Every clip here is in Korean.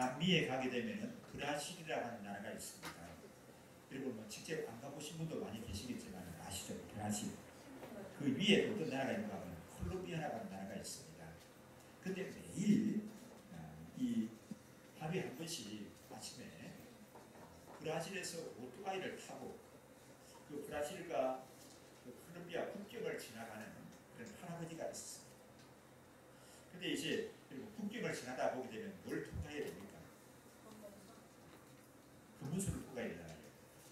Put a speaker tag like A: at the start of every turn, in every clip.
A: 남미에 가게 되면 브라질이라고 하는 나라가 있습니다. 여러분 뭐 직접 안 가보신 분도 많이 계시겠지만 아시죠? 브라질. 그 위에 어떤 나라가 있는가 하면 콜롬비아라고 하는 나라가 있습니다. 근데 매일 이 하루에 한 번씩 아침에 브라질에서 오토바이를 타고 그 브라질과 그 콜롬비아 국경을 지나가는 그런 할아버지가 있었습니다. 근데 이제 국경을 지나다 보게 되면 뭘 통과해야 됩니까? 검문소를 통과해야 되잖아요.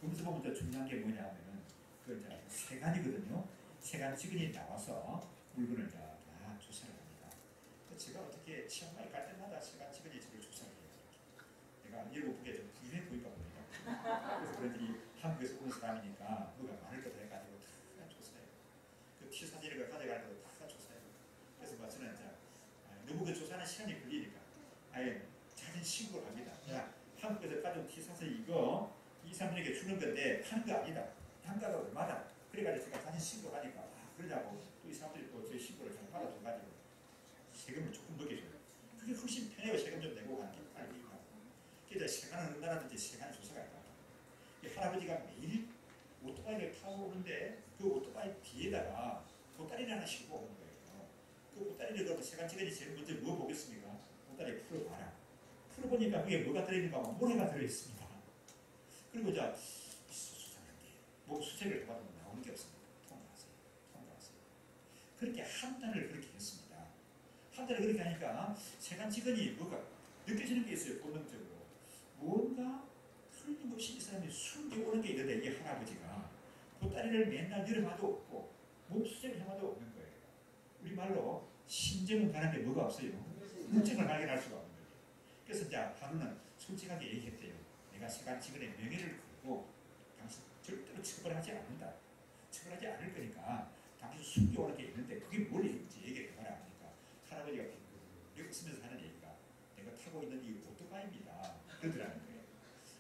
A: 검문소 보면 더 중요한 게 뭐냐 하면은 그 세관이거든요. 세관 직원이 나와서 물건을 다 조사를 합니다. 제가 어떻게 치앙마이 갈 때마다 세관 직원이 저를 조사를 해요. 내가 읽어보기에 좀 부유해 보일까 봅니다. 그래서 그런지 한국에서 온 사람이니까 뭐가 많을 거다 해가지고 다 조사해요. 그 티 사진을 가져가는 것도 다 조사해요. 그래서 뭐 저는 이제 너무 그 조사하는 시간이 걸리니까 아예 자진 신고를 합니다. 야, 한국에서 가져온 티 사서 이거 이 사람들에게 주는 건데 파는 거 아니다. 단가가 얼마다. 그래가지고 제가 자진 신고를 하니까 그러냐고 또 이 사람들이 또 제 신고를 잘 받아줘가지고 세금을 조금 먹여줘요. 그게 훨씬 편해요. 세금 좀 내고 가는 게 빨리 가고. 그래서 세관은 얼마나든지 세관 조사가 있다. 이 할아버지가 매일 오토바이를 타고 오는데 그 오토바이 뒤에다가 보따리를 하나 싣고 오는 거예요. 그 보따리를 그러면 세관 직원이 제일 먼저 뭐 보겠습니까? 보따리 풀어봐라. 풀어보니까 그게 뭐가 들어있는가 하면 모래가 들어있습니다. 그리고 이제 수상한데 뭐 수색을 해봐도 나오는 게 없습니다. 통과하세요. 그렇게 한 달을 그렇게 했습니다. 한 달을 그렇게 하니까 세관 직원이 뭐가 느껴지는 게 있어요. 본능적으로. 뭔가 틀림없이 이 사람이 숨겨오는 게 있는데 이 할아버지가 보따리를 맨날 늘어봐도 없고 몸수색을 해봐도 없는 거예요. 우리말로 심정은 가는데 뭐가 없어요. 물증을 발견할 수가 없는 거예요. 그래서 이제 하루는 솔직하게 얘기했대요. 내가 세관 직원의 명예를 걸고 당신 절대로 처벌하지 않는다. 처벌하지 않을 거니까 당신 숨겨오는 게 있는데 그게 뭘지 얘기를 해봐라 하니까 할아버지가 빙긋 웃으면서 하는 얘기가 내가 타고 있는 이 오토바이입니다. 그러더라는 거예요.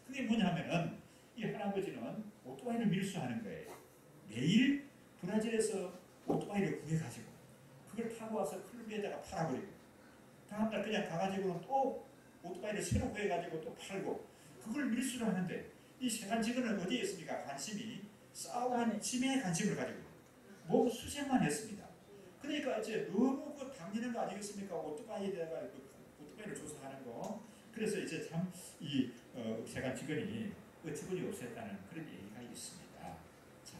A: 그게 뭐냐면은 이 할아버지는 오토바이를 밀수하는 거예요. 매일 브라질에서 오토바이를 구해가지고 그걸 타고 와서 콜롬비아에다가 팔아버리고 다음날 그냥 가가지고는 또 오토바이를 새로 구해가지고 또 팔고 그걸 밀수를 하는데 이 세관 직원은 어디에 있습니까? 관심이 싸움하는 짐에 관심을 가지고 몸 수색만 했습니다. 그러니까 이제 너무 그 당기는 거 아니겠습니까? 오토바이에다가 오토바이를 조사하는 거. 그래서 이제 참 이 세관 직원이 어처구니 없었다는 그런 얘기가 있습니다. 자,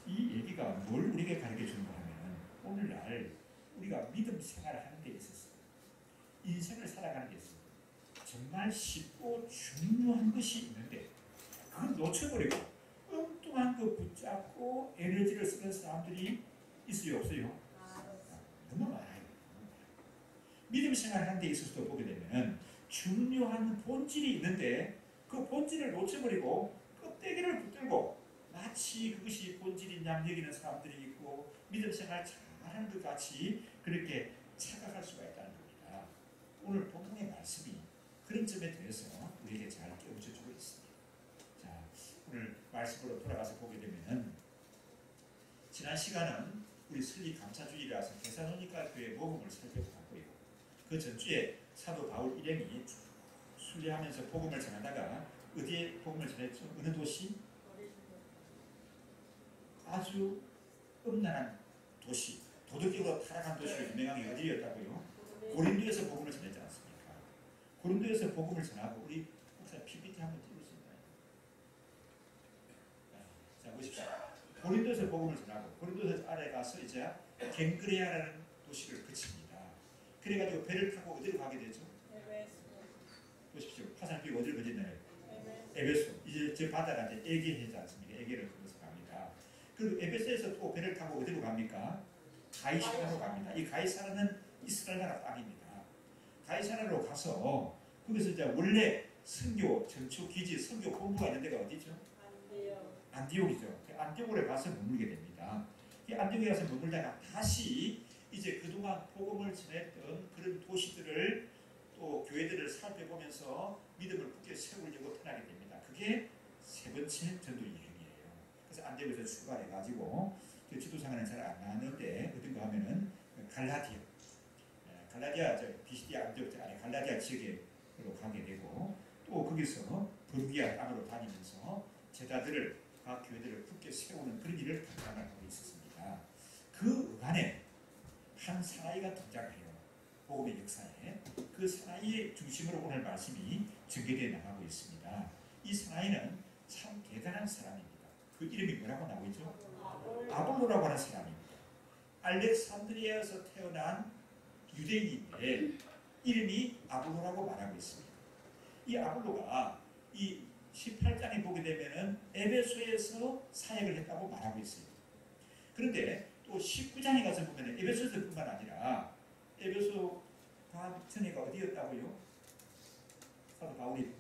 A: 이 얘기가 뭘 우리에게 가르쳐 주는가 하면 오늘날 우리가 믿음 생활을 하는 데 있어서 인생을 살아가는 데 있어서 정말 쉽고 중요한 것이 있는데 그걸 놓쳐버리고 엉뚱한 거 붙잡고 에너지를 쓰는 사람들이 있어요? 없어요? 너무 많아요. 믿음 생활을 하는 데 있어서도 보게 되면 중요한 본질이 있는데 그 본질을 놓쳐버리고 껍데기를 붙들고 마치 그것이 본질인 양 여기는 사람들이 있고 믿음 생활 잘하는 것 같이 그렇게 착각할 수가 있다는 겁니다. 오늘 본문의 말씀이 그런 점에 대해서 우리에게 잘 깨우쳐주고 있습니다. 자, 오늘 말씀으로 돌아가서 보게 되면 지난 시간은 우리 설립 감사주일이라서 데살로니가 교회 모범을 살펴봤고요. 그 전주에 사도 바울 일행이 순례하면서 복음을 전하다가 어디에 복음을 전했죠? 어느 도시? 아주 음란한 도시, 도덕적으로 타락한 도시로 유명한 게 어디였다고요? 고린도에서 복음을 전했지 않습니까? 고린도에서 복음을 전하고 우리 목사 PPT 한번 찍을 수 있나요? 자, 보십시오. 고린도에서 복음을 전하고 고린도에서 아래 가서 이제 갱그레아라는 도시를 그칩니다. 그래가지고 배를 타고 어디로 가게 되죠? 에베소. 보십시오. 화살표가 어디로 거짓나요? 에베소. 이제 저 바다가 이제 에게해지 않습니까? 에게를 걸어서 갑니다. 그리고 에베소에서 또 배를 타고 어디로 갑니까? 가이사라로 갑니다. 이 가이사라는 이스라엘 나라 땅입니다. 가이사라로 가서 거기서 이제 원래 선교 전초 기지 선교 본부가 있는 데가 어디죠? 안디옥이죠. 안디옥으로 가서 머물게 됩니다. 이 안디옥에 가서 머물다가 다시 이제 그동안 복음을 전했던 그런 도시들을 또 교회들을 살펴보면서 믿음을 굳게 세우려고 떠나게 됩니다. 그게 세 번째 전도 여행이에요. 그래서 안디옥에서 출발해가지고 지도상에는 잘 안 나왔는데 어딘가 하면은 갈라디아, 비시디아 안디옥 안에 갈라디아 지역에 가게 되고 또 거기서 부르기아 땅으로 다니면서 제자들을 각 교회들을 굳게 세우는 그런 일을 감당하고 있었습니다. 그 어간에 한 사나이가 등장해요. 복음의 역사에 그 사나이의 중심으로 오늘 말씀이 전개되어 나가고 있습니다. 이 사나이는 참 대단한 사람입니다. 그 이름이 뭐라고 나오고 있죠? 아볼로라고 하는 사람입니다. 알렉산드리아에서 태어난 유대인인데 이름이 아볼로라고 말하고 있습니다. 이 아볼로가 이 18장에 보게 되면은 에베소에서 사역을 했다고 말하고 있습니다. 그런데 또 19장에 가서 보면 에베소에서뿐만 아니라 에베소 다음 전에가 어디였다고요? 사도 바울이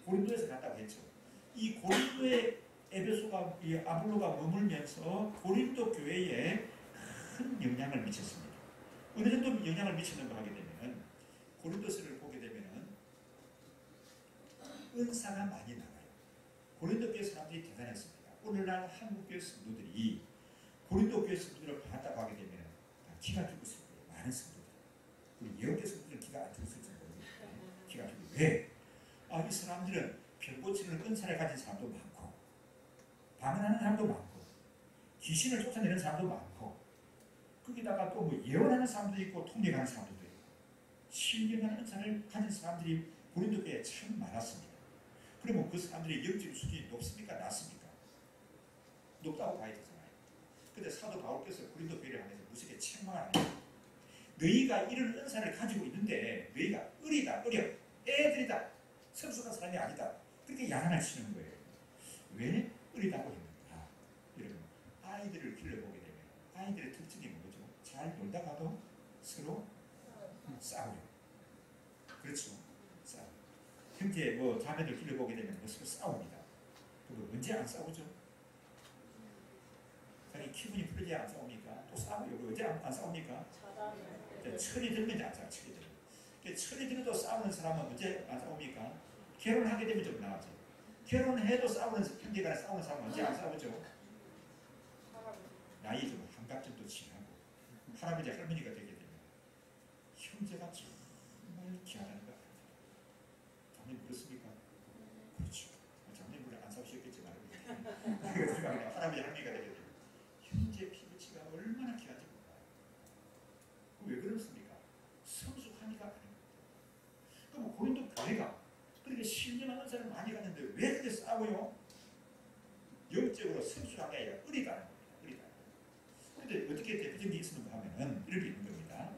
A: 고린도에서 갔다고 했죠. 이 고린도에 에베소가 이 아볼로가 머물면서 고린도 교회에 큰 영향을 미쳤습니다. 어느 정도 영향을 미치는가 하게 되면 고린도서를 보게 되면은 은사가 많이 나와요. 고린도 교회 사람들이 대단했습니다. 오늘날 한국 교회 성도들이 고린도 교회 성도들을 봤다고 하게 되면 기가 죽었을 거예요. 많은 성도들. 그리고 예언교 성도들은 기가 안 죽었을지 모르겠는데 기가 죽어요. 왜? 이 사람들은 병고치는 은사를 가진 사람도 많고 방언하는 사람도 많고 귀신을 쫓아내는 사람도 많고 거기다가 또 뭐 예언하는 사람도 있고 통역하는 사람도 있고 신령한 은사를 가진 사람들이 고린도 교회에 참 많았습니다. 그러면 그 사람들의 영적 수준이 높습니까? 낮습니까? 높다고 봐야 되잖아요. 근데 사도 바울께서 고린도 교회를 하면서 무섭게 책망을 합니다. 너희가 이런 은사를 가지고 있는데 너희가 어리다, 애들이다, 성숙한 사람이 아니다. 그렇게 야단을 치는 거예요. 왜 어리다고 했는가? 여러분, 아이들을 길러보게 되면 아이들의 특징이 뭐죠? 잘 놀다가도 서로 싸워요. 그렇죠? 싸워요. 형제 뭐 자매들 길러보게 되면 서로 싸웁니다. 그리고 언제 안 싸우죠? 자기 기분이 풀리지 안 싸웁니까? 또 싸워요. 언제 안 싸웁니까? 철이 들면 안 싸워요. 철이 들면. 철이 들어도 싸우는 사람은 언제 안 싸웁니까? 결혼하게 되면 좀 나아져. 결혼해도 싸우는 형제간에 싸우는 사람은 언제 안 싸우죠? 나이 좀 한갑 정도 지나고 할아버지 할머니가 되게 되면 형제가 정말 귀하다는 거 아닙니다. 자네 그렇습니까? 그렇죠. 자네 물론 안 싸우셨겠지만 할아버지 할머니가 되게 되면 형제 피부치가 얼마나 귀한지 몰라요. 왜 그렇습니까? 성숙하니까 아닙니다. 그럼 고린도 교회가 그렇게 신령한 은사를 많이 갖는데 왜 그렇게 싸워요? 영적으로 성숙한 게 아니라 어리다는 겁니다. 그런데 어떻게 대표적인 게 있었는가 하면은 이렇게 있는 겁니다.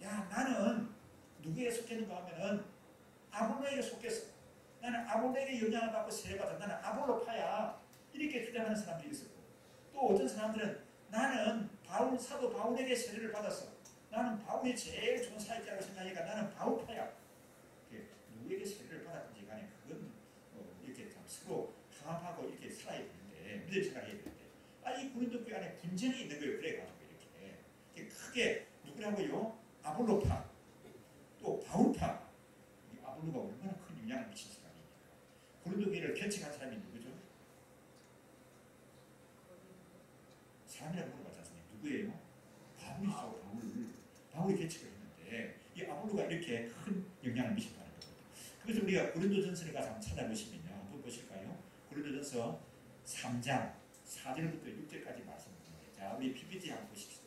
A: 야, 나는 누구에 속했는가 하면은 아볼로에게 속했어. 나는 아볼로에게 영향을 받고 세례받아. 나는 아볼로파야. 이렇게 주장하는 사람들이 있었고 또 어떤 사람들은 나는 사도 바울에게 세례를 받았어. 나는 바울이 제일 좋은 사역자라고 생각하니까 나는 바울파야. 누구에게 세례를 받았든지 간에 그건 이렇게 참 서로 화합하고 이렇게 살아야 되는데 믿음 생활해야 되는데 이 고린도 교회 안에 분쟁이 있는 거예요. 그래가지고 이렇게 크게 누구라고요? 아볼로파 또 바울파. 이 아볼로가 얼마나 큰 영향을 미친 사람입니까? 고린도 교회를 개척한 사람이 누구죠? 사람이라고 물어봤지 않습니까? 누구예요? 바울이죠. 바울이 개척을 했는데 이 아볼로가 이렇게 큰 영향을 미쳤다는 겁니다. 그래서 우리가 고린도전서를 가서 한번 찾아보시면요. 한번 보실까요? 고린도전서 3장 4절부터 6절까지 말씀입니다. 자, 우리 PPT 한번 보십시오.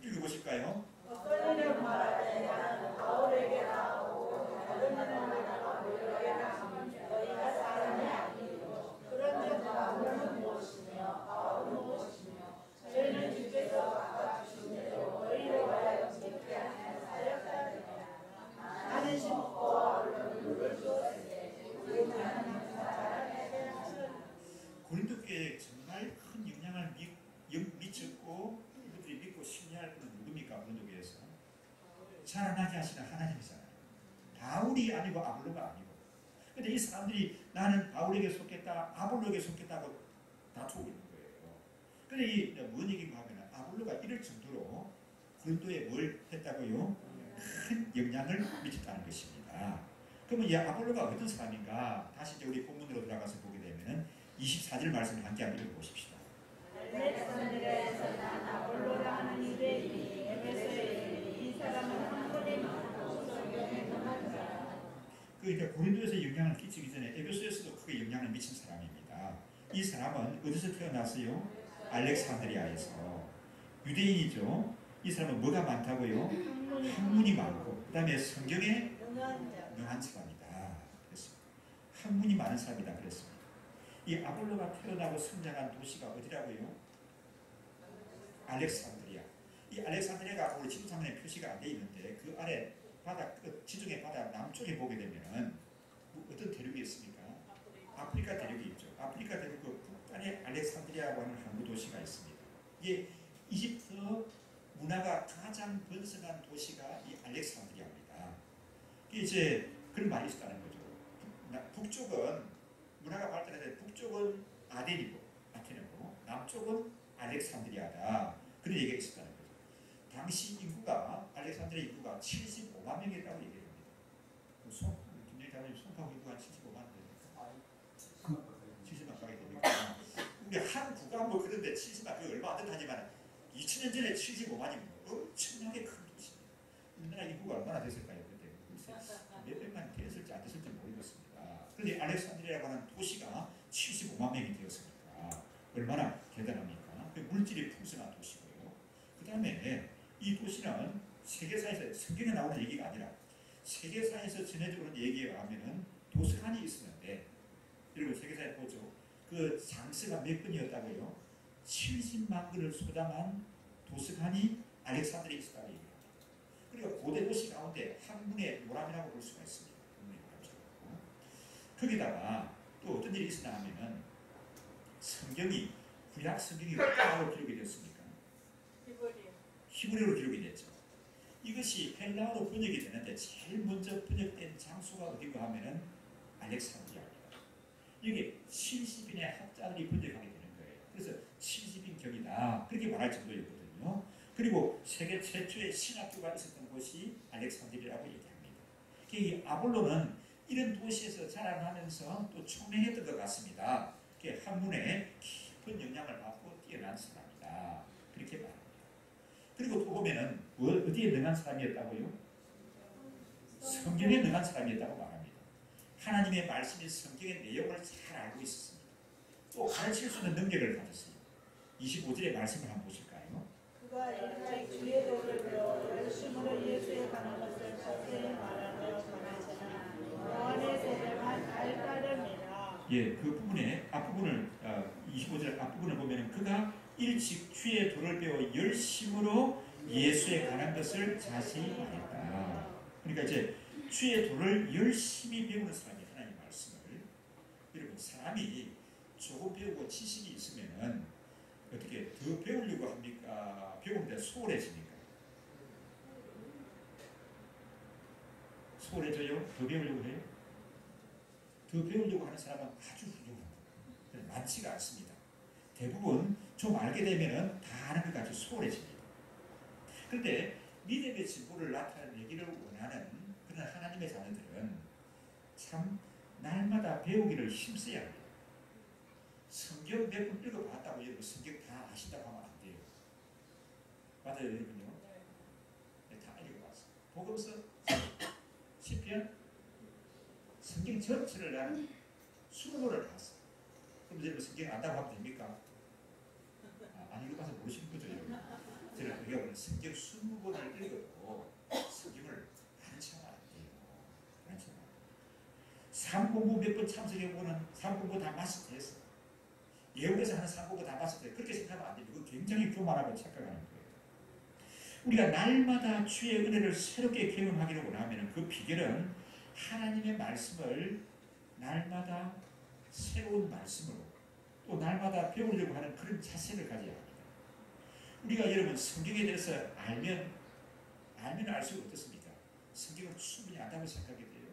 A: 읽어보실까요?
B: 어떤 말하되 나는 바울에게 나오고 다른 말하다가 너희에게 나오면 너희가 사람이 아니요 그런데 바울은 무엇이며 바울은 무엇이며 저희는 주께서 아까 주신 대로 너희로 하여금 믿게 하는 사역자들이라. 나는 심고 바울은 물을 주었으니 우리는 사람에게
A: 고린도 교회에 정말 큰 영향을 미쳤고 이분들이 믿고 신뢰할 분은 누굽니까? 고린도 교회에서 자라나게 하시는 하나님이잖아요. 바울이 아니고 아볼로가 아니고. 근데 이 사람들이 나는 바울에게 속했다, 아볼로에게 속했다고 다투고 있는 거예요. 근데 이 뭔 얘기인가 하면 아볼로가 이럴 정도로 고린도에 뭘 했다고요? 큰 영향을 미쳤다는 것입니다. 그러면 이 아볼로가 어떤 사람인가? 다시 이제 우리 본문으로 들어가서 보게 되면 24절 말씀을 함께 한번 읽어보십시다.
B: 알렉산드리아에서 난 아볼로라는 유대인이 에베소에 이르니 이 사람은 한 번에 많고 성경에 능한 사람
A: 그 이제 고린도에서 영향을 끼치기 전에 에베소에서도 크게 영향을 미친 사람입니다. 이 사람은 어디서 태어났어요? 알렉산드리아에서. 유대인이죠. 이 사람은 뭐가 많다고요? 학문이 많고 그 다음에 성경에 능한 사람이다. 그랬습니다. 학문이 많은 사람이다. 그랬습니다. 이 아볼로가 태어나고 성장한 도시가 어디라고요? 알렉산드리아. 이 알렉산드리아가 우리 지도상면에 표시가 안 돼 있는데 그 아래 바다 끝, 지중해 바다 남쪽에 보게 되면은 어떤 대륙이 있습니까? 아프리카 대륙이 있죠. 아프리카 대륙 그 북단에 알렉산드리아라고 하는 항구 도시가 있습니다. 이게 이집트 문화가 가장 번성한 도시가 이 알렉산드리아입니다. 이게 이제 그런 말이 있었다는 거죠. 북쪽은 문화가 발달해서 북쪽은 아덴이고 아테네고 남쪽은 알렉산드리아다. 그런 얘기가 있었다는 거죠. 당시 인구가 알렉산드리아 인구가 75만 명이라고 얘기합니다. 김정희 대통령이 송파구 인구가 75만 명. 70만 가까이 됩니까? 우리 한 구가 뭐 그런데 70만 그 얼마 안 된다지만 2000년 전에 75만이면 엄청나게 큰 도시입니다. 우리나라 인구가 얼마나 됐을까요? 그때 몇백만 됐을지 안 됐을지 모르겠습니다. 그런데 알렉산드리아라고 하는 도시가 75만 명이 되었으니까 얼마나 대단합니까? 물질이 풍성한 도시고요. 그 다음에 이 도시는 세계사에서 성경에 나오는 얘기가 아니라 세계사에서 전해져 오는 얘기에 의하면 도서관이 있었는데 여러분 세계사에 보죠. 그 장수가 몇 건이었다고요? 70만 건을 소장한 도서관이 알렉산드리아에 있었다고 얘기합니다. 그리고 고대 도시 가운데 학문의 모람이라고 볼 수가 있습니다. 거기다가 또 어떤 일이 있었나 하면은 성경이 구약 성경이 뭐라고 기록이 됐습니까? 히브리어로 기록이 됐죠. 이것이 헬라어로 번역이 되는데 제일 먼저 번역된 장소가 어딘가 하면은 알렉산드리아입니다. 이게 70인의 학자들이 번역하게 되는 거예요. 그래서 70인 경이다 그렇게 말할 정도였거든요. 그리고 세계 최초의 신학교가 있었던 곳이 알렉산드리아라고 얘기합니다. 이 아볼로는 이런 도시에서 자라나면서 또 총명했던 것 같습니다. 학문에 깊은 영향을 받고 뛰어난 사람이다. 그렇게 말합니다. 그리고 또 보면은 어디에 능한 사람이었다고요? 성경에 능한 사람이었다고 말합니다. 하나님의 말씀이 성경의 내용을 잘 알고 있었습니다. 또 가르칠 수 있는 능력을 가졌습니다. 25절의 말씀을 한번 보실까요?
B: 그가 일찍 주의 도를 배워 열심으로 예수에 관한 것을 자세히 말하며 전하시나 영원의 세대만 알까름이라.
A: 예, 그 부분에 앞부분을 25절 앞부분을 보면은 그가 일찍 주의 도를 배워 열심으로 예수에 관한 것을 자세히 말했다. 그러니까 이제 주의 도를 열심히 배우는 사람이 하나님 말씀을 여러분 사람이 조금 배우고 지식이 있으면은 어떻게 더 배우려고 합니까? 배우는데 소홀해집니까? 소홀해져요? 더 배우려고 해요? 더 배우려고 하는 사람은 아주 훌륭합니다. 많지가 않습니다. 대부분 좀 알게 되면은 다 아는 것 같이 소홀해집니다. 그런데 믿음의 진보를 나타내기를 원하는 그런 하나님의 자녀들은 참 날마다 배우기를 힘써야 합니다. 성경 몇 번 읽어봤다고 여러분 성경 다 아신다고 하면 안 돼요. 맞아요 여러분요? 네, 다 읽어봤어요. 복음서, 시편, 성경 전체를 나는 20권을 봤어요. 그럼 여러분 성경 안다고 하면 됩니까? 안 읽어봐서 모르시는 거죠 여러분. 저는 우리가 성경 20권을 읽어도 성경을 한참 안 돼요. 한참 안 돼요. 삼공부 몇 번 참석해보고는 삼공부 다 마스터했어요. 예언에서 하는 삼공부 다 마스터해요. 그렇게 생각하면 안 됩니다. 그건 굉장히 교만하고 착각하는 거예요. 우리가 날마다 주의 은혜를 새롭게 경험하기를 원하면 그 비결은 하나님의 말씀을 날마다 새로운 말씀으로 또 날마다 배우려고 하는 그런 자세를 가져야 합니다. 우리가 여러분 성경에 대해서 알면 알수록 어떻습니까? 성경을 충분히 안다고 생각이 돼요.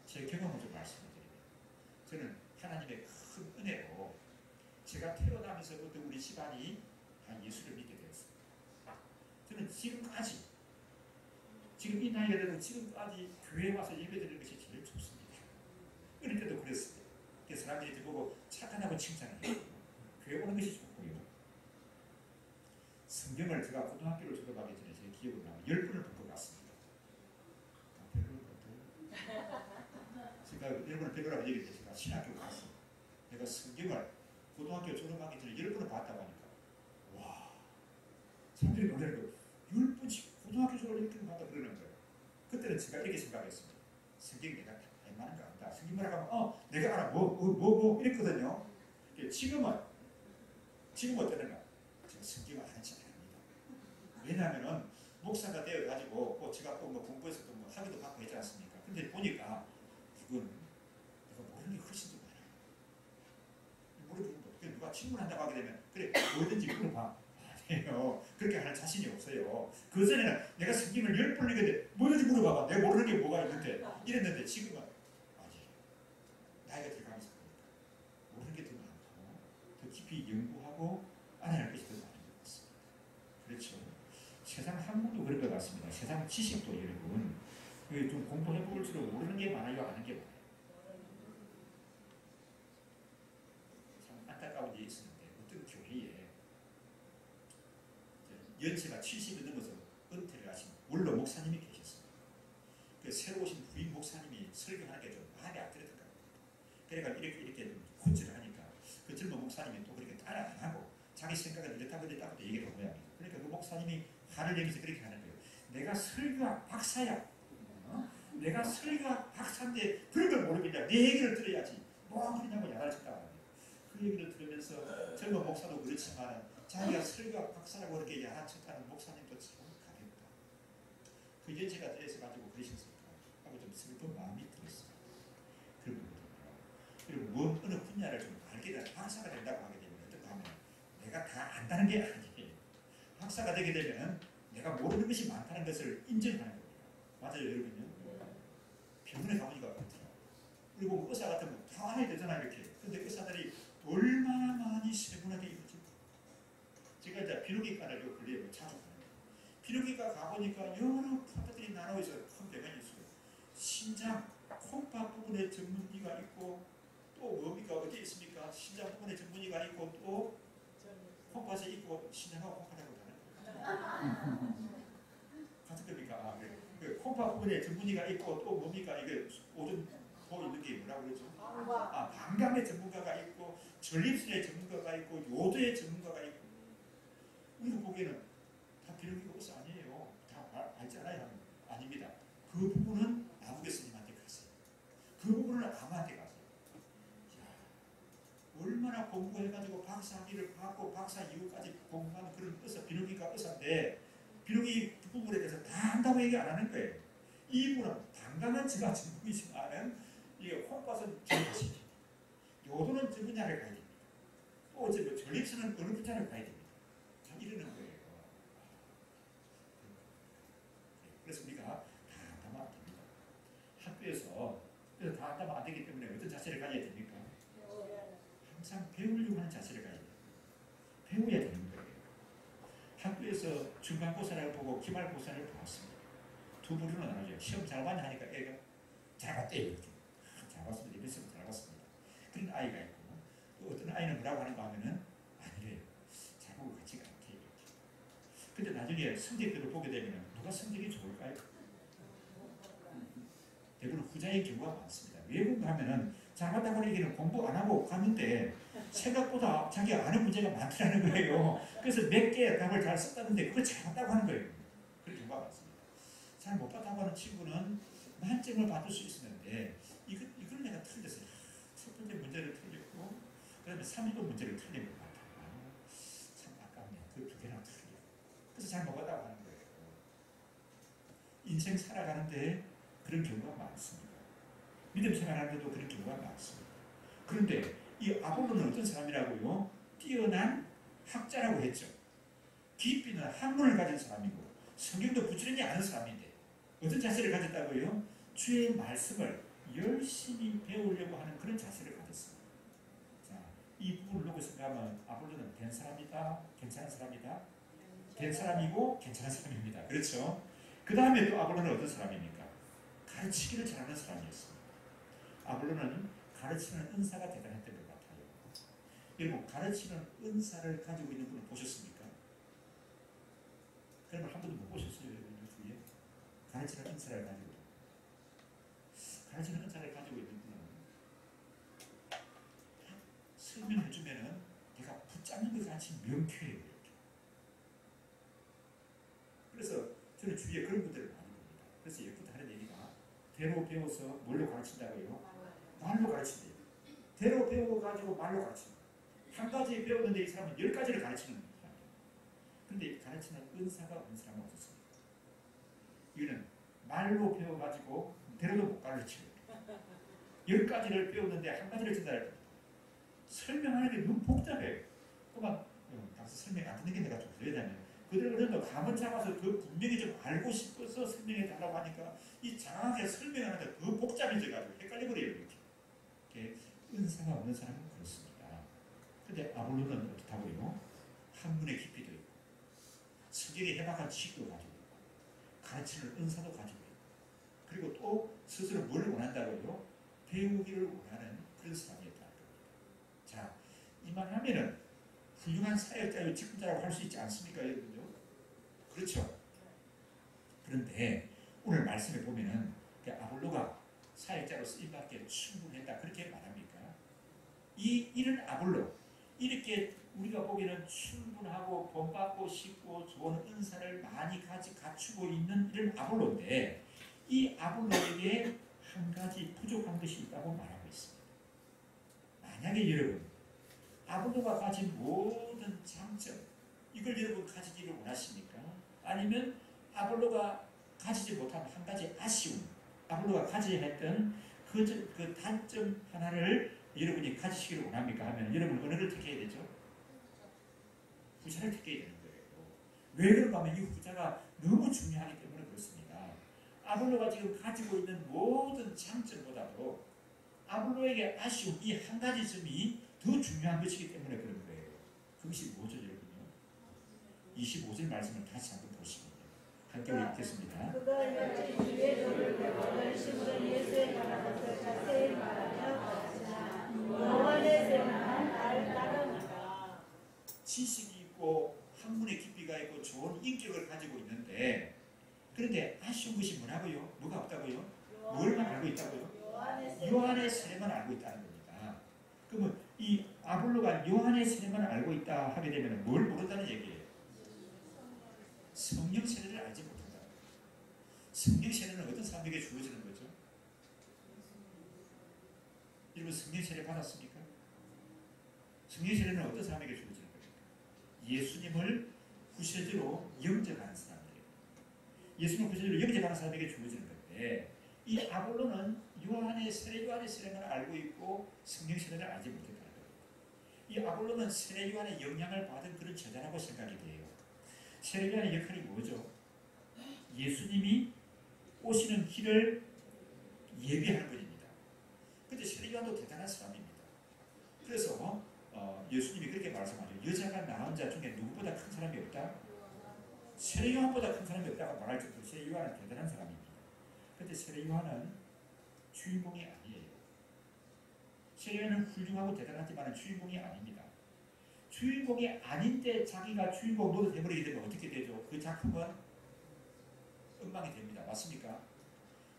A: 제 경험을 좀 말씀드립니다. 저는 하나님의 큰 은혜로 제가 태어나면서부터 우리 집안이 다 예수를 믿게 되었습니다. 저는 지금까지 지금 이 나이가 되고 지금까지 교회에 와서 예배드리는 것이 제일 좋습니다. 어릴 때도 그랬습니다. 그래서 사람들이 보고 착하다고 칭찬을 해요. 교회 오는 것이 좋고요. 성경을 제가 고등학교를 졸업하기 전에 제 기억으로 나면 10번을 본 것 같습니다. 별로 제가 여러분을 뵈려고 얘기했는데 제가 신학교 갔어. 내가 성경을 고등학교 졸업하기 전에 10번을 봤다고 하니까 와, 사람들이 놀라는 거 10번씩 고등학교 졸업을 이렇게 봤다 그러는 거예요. 그때는 제가 이렇게 생각했습니다. 성경 내가 웬만한 거 안다. 성경 뭐라고 하면 내가 알아 뭐 이랬거든요. 지금은 어떠는가? 제가 성경을 아는 척 합니다. 왜냐하면은 목사가 되어가지고 제가 또 뭐 공부해서 또 뭐 학위도 받고 했지 않습니까? 근데 보니까 이건 내가 모르는 게 훨씬 더 많아요. 모르는 거 어떻게 누가 질문한다고 하게 되면 그래 뭐든지 물어봐. 아니에요. 그렇게 하는 자신이 없어요. 그 전에는 내가 성경을 10번 읽었는데 뭐든지 물어봐봐. 내가 모르는 게 뭐가 있는데 이랬는데 지금은 아니 나이가 들어가면서 보니까 모르는 게 더 많고 더 깊이 연구하고 알아낼 것이 더 많은 것 같습니다. 그렇죠. 세상 학문도 그럴 것 같습니다. 세상 지식도 여러분 좀 공부해 볼수록 모르는 게 많아요, 아는 게 많아요. 참 안타까운 일이 있었는데 어떤 교회에 연세가 70이 넘어서 은퇴를 하신 원로 목사님이 계셨습니다. 그 새로 오신 부인 목사님이 설교하는 게 좀 마음에 안 들었던 겁니다. 그러니까 이렇게 좀 혼쭐을 하니까 그 젊은 목사님이 또 그렇게 따라 안 하고 자기 생각은 이렇다고 얘기를 한 모양이에요. 그러니까 그 목사님이 화를 내면서 그렇게 하는 거예요. 내가 설교학 박사야. 내가 설교학 박사인데 그런 걸 모르겠냐. 내 얘기를 들어야지. 뭐 그러냐고 야단을 쳤다고 합니다. 그 얘기를 들으면서 젊은 목사도 그렇지만 자기가 설교학 박사라고 그렇게 야단쳤다는 목사님도 참 가볍다. 그 연세가 돼서가지고 그러셨을까 하고 좀 슬픈 마음이 들었어요. 그런 거거든요. 그리고 어느 분야를 좀 알게 되면 박사가 된다고 하게 되면 어떻게 하면 내가 다 안다는 게 아니에요. 박사가 되게 되면 내가 모르는 것이 많다는 것을 인정하는 겁니다. 맞아요, 여러분요? 병원에 가보니까 그렇더라고요. 그리고 의사 같은 거 다 알아야 되잖아요, 이렇게. 근데 의사들이 얼마나 많이 세분하게 이루어지고. 제가 이제 비뇨기과를 근래에 자주 가는 거예요. 비뇨기과 가보니까 여러 파트들이 나눠 있어요. 큰 병원이 있어요. 심장, 콩팥 부분에 전문의가 있고, 또 뭡니까? 어디에 있습니까? 심장 부분에 전문의가 있고, 또 콩팥에 있고, 심장하고 콩팥하고 다른 거예요. 같은 겁니까? 그 콩팥 부분에 전문의가 있고, 또 뭡니까? 이게 오줌 보 있는 게 뭐라고 그러죠? 방광의 전문가가 있고, 전립선의 전문가가 있고, 요도의 전문가가 있고. 우리가 보기에는 다 비뇨기과 의사 아니에요. 다 알지 않아요? 아닙니다. 그 부분은 아무 교수님한테 가세요. 그 부분은 아무한테 가세요. 얼마나 공부해가지고 박사학위를 받고 박사 이후까지 공부하는 그런 의사, 비뇨기과 의사인데 비뇨기 부분에 대해서 다 한다고 얘기 안 하는 거예요. 이 부분은 당당한 제가 전문이지만은 이게 콩팥은 전문이지, 요도는 저 분야를 가야 됩니다. 또 어째 뭐 전립선은 어느 분야를 가야 됩니다. 다 이러는 거예요. 그래서 우리가 다 한다면 안 됩니다. 학교에서 그래서 다 한다면 안 되기 때문에 어떤 자세를 가져야 됩니까? 항상 배우려고 하는 자세를 가져야 돼요. 배워야 되는 거예요. 학교에서 중간고사를 보고 기말고사를 보았습니다. 두 부류는 나눠져요. 시험 잘 봤냐 하니까 애가 잘 봤대요. 이렇게. 잘 봤습니다. 이번 시험 잘 봤습니다. 그런 아이가 있고, 또 어떤 아이는 뭐라고 하는가 하면은 아니래요. 잘 보고 같이 가요. 이렇게. 근데 나중에 성적표를 보게 되면 누가 성적이 좋을까요? 대부분 후자의 경우가 많습니다. 왜 그런가 하면은 잘 봤다고 얘기는 공부 안 하고 갔는데 생각보다 자기가 아는 문제가 많더라는 거예요. 그래서 몇 개 답을 잘 썼다는데 그걸 잘 봤다고 하는 거예요. 그런 경우가 많습니다. 잘 못 봤다고 하는 친구는 만점을 받을 수 있었는데 이걸 내가 틀렸어요. 첫 번째 문제를 틀렸고 그 다음에 3번 문제를 틀린 것 같아요. 참 아깝네요. 그 두 개나 틀려. 그래서 잘 못 봤다고 하는 거예요. 인생 살아가는데 그런 경우가 많습니다. 믿음 생활하는데도 그런 경우가 많습니다. 그런데 이 아볼로는 어떤 사람이라고요? 뛰어난 학자라고 했죠. 깊이 있는 학문을 가진 사람이고 성경도 부지런히 아는 사람인데 어떤 자세를 가졌다고요? 주의 말씀을 열심히 배우려고 하는 그런 자세를 가졌습니다. 자, 이 부분을 놓고 생각하면 아볼로는 된 사람이다, 괜찮은 사람이다, 된 사람이고 괜찮은 사람입니다. 그렇죠? 그 다음에 또 아볼로는 어떤 사람입니까? 가르치기를 잘하는 사람이었습니다. 아볼로는 가르치는 은사가 대단했던 것 같아요. 여러분, 가르치는 은사를 가지고 있는 분을 보셨습니까? 그러면 한 번도 못 보셨어요, 여러분 주위에? 가르치는 은사를 가지고 있는 분은 마치 명쾌해요. 이렇게. 그래서 저는 주위에 그런 분들을 많이 봅니다. 그래서 예부터 하는 얘기가 대로 배워서 뭘로 가르친다고요? 말로 가르친대요. 대로 배워가지고 말로 가르친다. 한 가지 배웠는데 이 사람은 10가지를 가르치는 사람이에요. 그런데 가르치는 은사가 없는 사람은 없었습니다. 이거는 말로 배워가지고 대로도 못 가르치고 10가지를 배웠는데 한 가지를 전달할 겁니다. 설명하는 게 너무 복잡해요. 그만 가서 설명 안 듣는 게 내가 좀 그래야되면 그들은 감은 잡아서 더 분명히 좀 알고 싶어서 설명해 달라고 하니까 이 장황하게 설명하는데 더 복잡해져가지고 헷갈려버려요. 이렇게 은사가 없는 사람은 그렇습니다. 근데 아볼로는 어떻다고요? 학문의 깊이도 있고 성경에 해박한 지식도 가지고 있고 가르치는 은사도 가지고 있고 그리고 또 스스로 뭘 원한다고요? 배우기를 원하는 그런 사람이었다는 겁니다. 자, 이만하면은 훌륭한 사역자의 직분자라고 할 수 있지 않습니까, 여러분요? 그렇죠? 그런데 오늘 말씀에 보면은 아볼로가 사역자로 쓰임받기에 충분했다 그렇게 말합니까? 이런 아볼로 이렇게 우리가 보기에는 충분하고 본받고 싶고 좋은 은사를 많이 갖추고 있는 이런 아볼로인데 이 아볼로에게 한 가지 부족한 것이 있다고 말하고 있습니다. 만약에 여러분 아볼로가 가진 모든 장점 이걸 여러분 가지기를 원하십니까? 아니면 아볼로가 가지지 못한 한 가지 아쉬움 아볼로가 가져야 했던 그 단점 하나를 여러분이 가지시기를 원합니까? 하면 여러분 어느 걸 택해야 되죠? 후자를 택해야 되는 거예요. 왜 그런가 하면 이 후자가 너무 중요하기 때문에 그렇습니다. 아볼로가 지금 가지고 있는 모든 장점보다도 아볼로에게 아쉬운 이 한 가지 점이 더 중요한 것이기 때문에 그런 거예요. 그것이 뭐죠, 여러분요? 25절 말씀을 다시 한번 보시면 함께 우리 읽겠습니다.
B: 그가 여지 주의 도를 배워 열심으로 예수에 관한 것을 자세히 말하며 가르치나 영원의 세만 날 따르니라.
A: 지식이 있고 학문의 깊이가 있고 좋은 인격을 가지고 있는데 그런데 아쉬운 것이 뭐라고요? 뭐가 없다고요? 뭘만 알고 있다고요? 요한의 세례만 알고 있다는 겁니다. 그러면 이 아볼로가 요한의 세례만 알고 있다 하게 되면 뭘 모른다는 얘기예요? 성령 세례를 알지 못한다. 성령 세례는 어떤 사람에게 주어지는 거죠? 여러분 성령 세례 받았습니까? 성령 세례는 어떤 사람에게 주어지는 겁니까? 예수님을 구세주로 영접하는 사람들이에요. 예수님을 구세주로 영접하는 사람에게 주어지는 건데 이 아볼로는 요한의 세례만 알고 있고 성령 세례를 알지 못했다는 거예요. 이 아볼로는 세례 요한의 영향을 받은 그런 제자라고 생각이 돼요. 세례 요한의 역할이 뭐죠? 예수님이 오시는 길을 예비하는 분입니다. 그런데 세례 요한도 대단한 사람입니다. 그래서 예수님이 그렇게 말씀하죠. 여자가 낳은 자 중에 누구보다 큰 사람이 없다? 세례 요한보다 큰 사람이 없다고 말할 정도로 세례 요한은 대단한 사람입니다. 그런데 세례 요한은 주인공이 아니에요. 세례 요한은 훌륭하고 대단하지만 주인공이 아닙니다. 주인공이 아닌데 자기가 주인공 노릇 해버리게 되면 어떻게 되죠? 그 작품은 엉망이 됩니다. 맞습니까?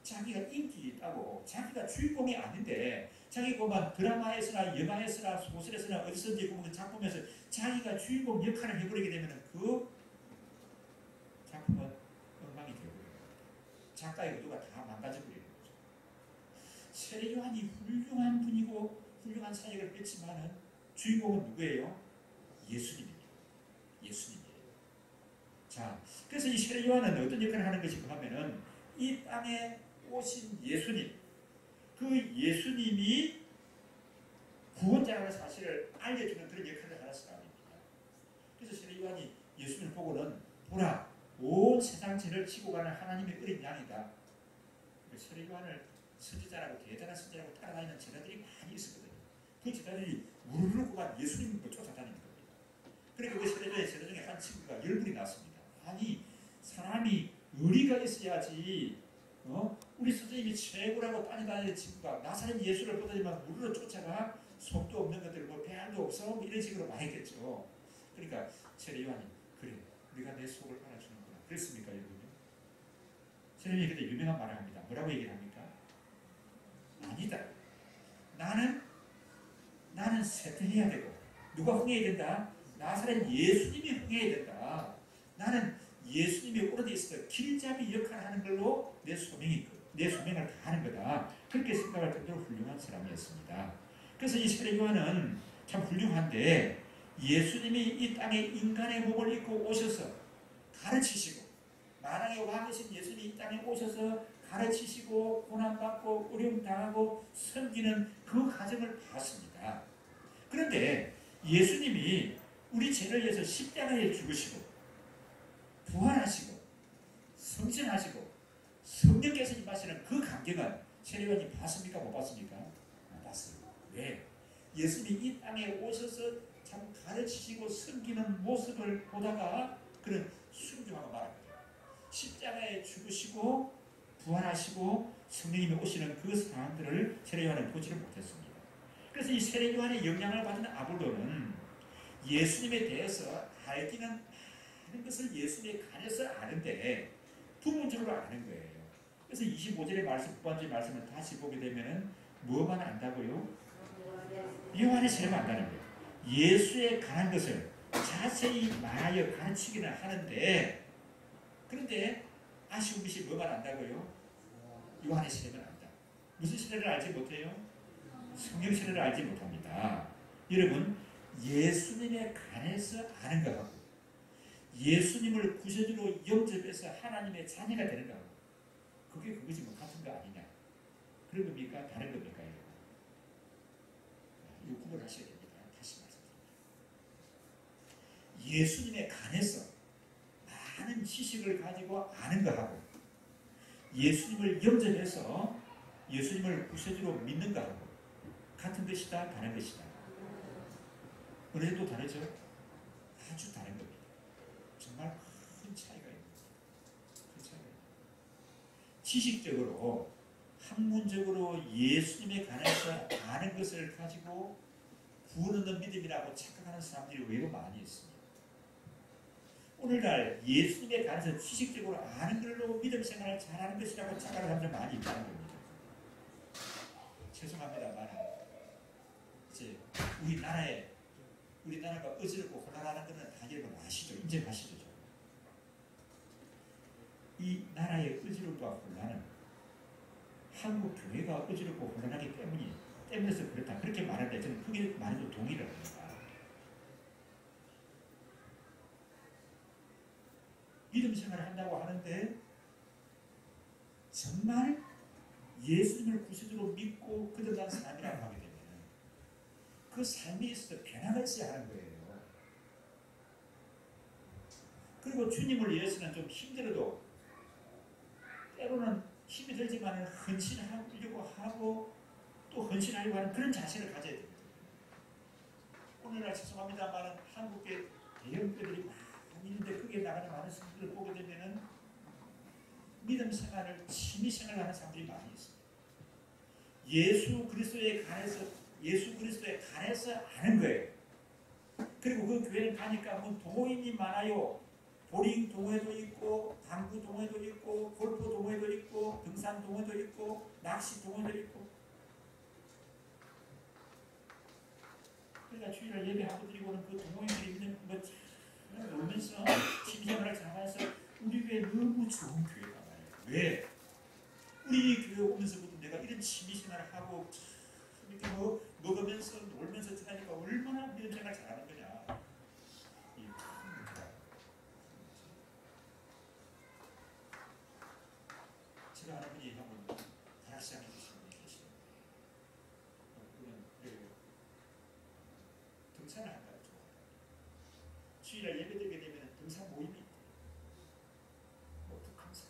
A: 자기가 인기 있다고 자기가 주인공이 아닌데 자기가 드라마에서나 영화에서나 소설에서나 어디서든지 그 작품에서 자기가 주인공 역할을 해버리게 되면 그 작품은 엉망이 되어버립니다. 작가의 의도가 다 망가져버리는 거죠. 세례 요한이 훌륭한 분이고 훌륭한 사역을 했지만은 주인공은 누구예요? 예수님입니다. 예수님이에요. 자, 그래서 이 세례 요한은 어떤 역할을 하는 것인가 하면은 이 땅에 오신 예수님, 그 예수님이 구원자라는 사실을 알려주는 그런 역할을 하는 사람입니다. 그래서 세례 요한이 예수님을 보고는 보라, 온 세상 죄를 지고 가는 하나님의 어린 양이다. 세례 요한을 선지자라고 대단한 선지자라고 따라다니는 제자들이 많이 있었거든요. 그 제자들이 우르르 간 예수님을 쫓아다니는 겁니다. 그러니까 그 세례 중에 한 친구가 열불이 났습니다. 아니 사람이 의리가 있어야지 우리 선생님이 최고라고 따라다니는 친구가 나사렛 예수를 보더니만 우르르 쫓아가 속도 없는 것들 배알도 없어 이런 식으로 말했겠죠. 그러니까 세례 요한이 그래 네가 내 속을 알아주는구나 그랬습니까 여러분요? 세례요한이 그때 유명한 말을 합니다. 뭐라고 얘기를 합니까? 아니다. 나는 쇠퇴해야 되고 누가 흥해야 된다? 나사렛 예수님이 흥해야 된다. 나는 예수님이 오래 있어서 길잡이 역할을 하는 걸로 내 소명을 다하는 거다. 그렇게 생각할 정도로 훌륭한 사람이었습니다. 그래서 이 세례 요한은 참 훌륭한데 예수님이 이 땅에 인간의 몸을 입고 오셔서 가르치시고 만왕의 왕이신 예수님이 이 땅에 오셔서 가르치시고 고난받고 어려움 당하고 섬기는 그 과정을 봤습니다. 그런데 예수님이 우리 죄를 위해서 십자가에 죽으시고 부활하시고 성천하시고 성령께서 임하시는 그 감격은 세례요한이 봤습니까? 못 봤습니까? 안 봤습니다. 왜? 예수님이 이 땅에 오셔서 참 가르치시고 섬기는 모습을 보다가 그는 순종하고 말합니다. 십자가에 죽으시고 부활하시고 성령님이 오시는 그 상황들을 세례요한은 보지를 못했습니다. 그래서 이 세례요한의 영향을 받은 아볼로는 예수님에 대해서 알기는 하는 것을 예수님에 관해서 아는데 부분적으로 아는 거예요. 그래서 25절의 말씀, 후반절 말씀을 다시 보게 되면 뭐만 안다고요? 요한의 세례만 안다는 거예요. 예수에 관한 것을 자세히 말하여 가르치기는 하는데 그런데 아쉬운 것이 뭐만 안다고요? 요한의 세례만 안다. 무슨 세례를 알지 못해요? 성령 세례를 알지 못합니다. 여러분 예수님에 관해서 아는 것하고 예수님을 구세주로 영접해서 하나님의 자녀가 되는 것하고 그게 그것이 뭐 같은 거 아니냐? 그런 겁니까? 다른 겁니까? 이거 구분하셔야 됩니다. 다시 말씀드립니다. 예수님에 관해서 많은 지식을 가지고 아는 것하고 예수님을 영접해서 예수님을 구세주로 믿는 것하고 같은 것이다, 다른 것이다. 어느 정도 다르죠? 아주 다른 겁니다. 정말 큰 차이가 있습니다. 큰 차이가 있습니다. 지식적으로 학문적으로 예수님에 관해서 아는 것을 가지고 구원 얻는 믿음이라고 착각하는 사람들이 외로 많이 있습니다. 오늘날 예수님에 관해서 지식적으로 아는 걸로 믿음 생활을 잘하는 것이라고 착각하는 사람들 많이 있다는 겁니다. 죄송합니다만 이제 우리나라가 어지럽고 혼란하는 것은 다 여러분 아시죠? 인정하시죠? 이 나라의 어지럽과 혼란은 한국 교회가 어지럽고 혼란하기 때문에서 그렇다. 그렇게 말하는데 저는 그게 많이도 동의를 합니다. 믿음 생활을 한다고 하는데 정말 예수님을 구세주로 믿고 거듭난 사람이라고 하게 되면 그 삶에 있어서 변화가 있어야 하는 거예요. 그리고 주님을 위해서는 좀 힘들어도 때로는 힘이 들지만 헌신하려고 하고 또 헌신하려고 하는 그런 자세를 가져야 됩니다. 오늘날 죄송합니다만 한국의 대형교들이 많이 있는데 거기에 나가는 많은 사람들을 보게 되면은 믿음 생활을 취미 생활하는 사람들이 많이 있습니다. 예수 그리스도에 관해서 아는 거예요. 그리고 그 교회를 가니까 뭐 동호인이 많아요. 보링 동호회도 있고 당구 동호회도 있고 골프 동호회도 있고 등산 동호회도 있고 낚시 동호회도 있고 그러니까 주일날 예배하고 드리고는 그 동호인들이 있는 뭐 놀면서 취미생활을 잘해서 우리 교회 너무 좋은 교회다 말이에요. 왜? 우리 교회 오면서부터 내가 이런 취미생활을 하고 이렇게 뭐 먹으면서 놀면서 지나니까 얼마나 믿음 생활 잘하는 거냐. 이 큰 문제다. 제가 아는 분이 한번 다락시장에 계신 분이 계시는데 그는 등산을 한다고 좋아한다. 주일날 예배드리게 되면 등산 모임이 있대. 뭐 북한산,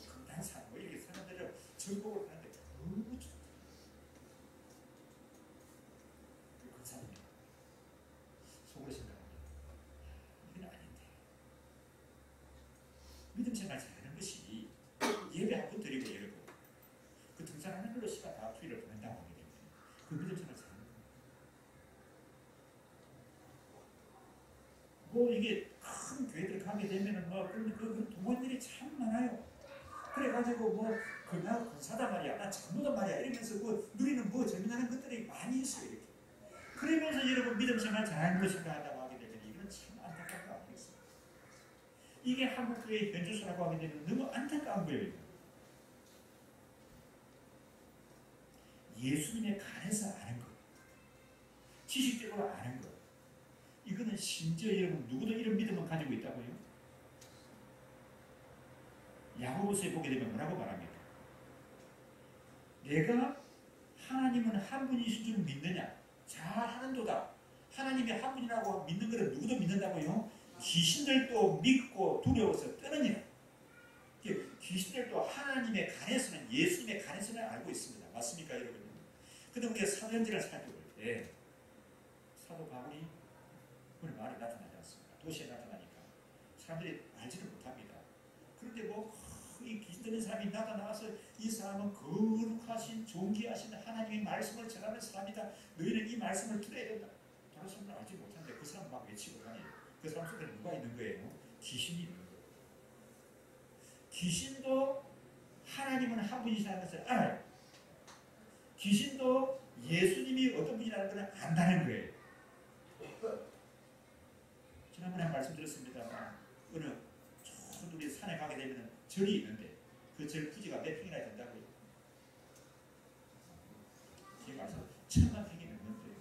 A: 금단산 뭐 이렇게 사람들을 전복을 하는데 너무 좋다. 그 사람이 속으로 생각합니다. 이건 아닌데. 믿음 생활 잘하는 것이 예배 한 번 드리고 예를 들고 그 등산하는 걸로 시간 다 투일을 보낸다고 하게 되면 그 믿음 생활 잘하는 거예요. 뭐 이게 큰 교회들 가게 되면은 뭐 그 동호인들이 참 많아요. 그래가지고 뭐 그나 군사다 말이야, 나 장로다 말이야 이러면서 뭐 누리는 뭐 재미나는 것들이 많이 있어요. 이렇게. 그러면서 여러분 믿음 생활 잘하는 걸 생각한다고 하게 되면 이건 참 안타까운 거 아니겠습니까? 이게 한국교회 현주소라고 하게 되면 너무 안타까운 거예요. 예수님에 관해서 아는 것, 지식적으로 아는 것, 이거는 심지어 여러분 누구도 이런 믿음을 가지고 있다고요? 야고보서에 보게 되면 뭐라고 말합니까? 내가 하나님은 한 분이신 줄 믿느냐? 잘하는도다. 하나님이 한 분이라고 믿는 것은 누구도 믿는다고요? 귀신들도 믿고 두려워서 떠느니라. 귀신들도 하나님에 관해서는, 예수님에 관해서는 알고 있습니다. 맞습니까 여러분? 근데 우리가 사도행전을 살펴볼 때 사도 바울이 오늘 말이 나타나지 않습니다. 도시에 나타나니까 사람들이 알지를 못합니다. 그런데 이 귀신 들린 사람이 나타나서 이 사람은 거룩하신 존귀하신 하나님의 말씀을 전하는 사람이다. 너희는 이 말씀을 들어야 된다. 다른 사람은 알지 못하는데 그 사람 막 외치고 다녀요. 그 사람 속에 누가 있는 거예요? 귀신이 있는 거예요. 귀신도 하나님은 한 분이시라는 것을 알아요. 귀신도 예수님이 어떤 분이라는 것을 안다는 거예요. 지난번에 한 말씀 드렸습니다만 어느 저 우리 산에 가게 되면 절이 있는데 그 절 부지가 몇 평이나 된다고요? 제가 와서 1000만 평이 넘는데